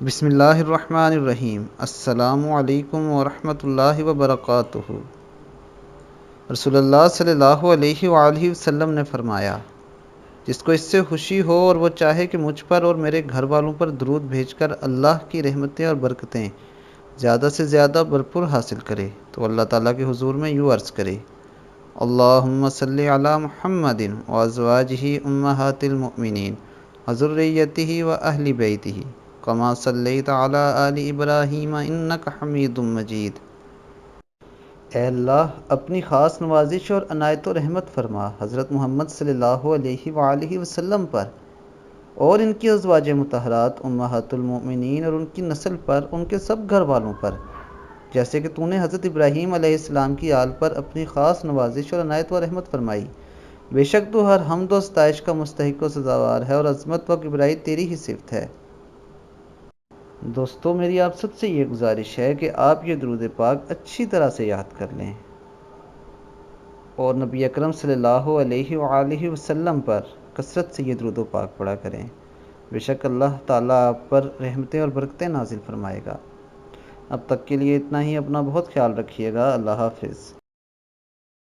بسم اللہ الرحمن الرحیم۔ السلام علیکم ورحمۃ اللہ وبرکاتہ۔ رسول اللہ صلی اللہ علیہ وآلہ وسلم نے فرمایا، جس کو اس سے خوشی ہو اور وہ چاہے کہ مجھ پر اور میرے گھر والوں پر درود بھیج کر اللہ کی رحمتیں اور برکتیں زیادہ سے زیادہ بھرپور حاصل کرے، تو اللہ تعالیٰ کے حضور میں یوں عرض کرے: اللہم صلی علی محمد وازواجہ امہات المؤمنین وذریتہ واہل بیتہ کما صلیت علی آل ابراہیم انک حمید مجید۔ اے اللہ، اپنی خاص نوازش اور عنایت و رحمت فرما حضرت محمد صلی اللہ علیہ وآلہ وسلم پر اور ان کی ازواج مطہرات امہات المؤمنین اور ان کی نسل پر، ان کے سب گھر والوں پر، جیسے کہ تو نے حضرت ابراہیم علیہ السلام کی آل پر اپنی خاص نوازش اور عنایت و رحمت فرمائی۔ بے شک تو ہر حمد و ستائش کا مستحق و سزاوار ہے، اور عظمت و کبریائی تیری ہی صفت ہے۔ دوستو، میری آپ سب سے یہ گزارش ہے کہ آپ یہ درود پاک اچھی طرح سے یاد کر لیں اور نبی اکرم صلی اللہ علیہ وآلہ وسلم پر کثرت سے یہ درود و پاک پڑھا کریں۔ بے شک اللہ تعالیٰ آپ پر رحمتیں اور برکتیں نازل فرمائے گا۔ اب تک کے لیے اتنا ہی۔ اپنا بہت خیال رکھیے گا۔ اللہ حافظ۔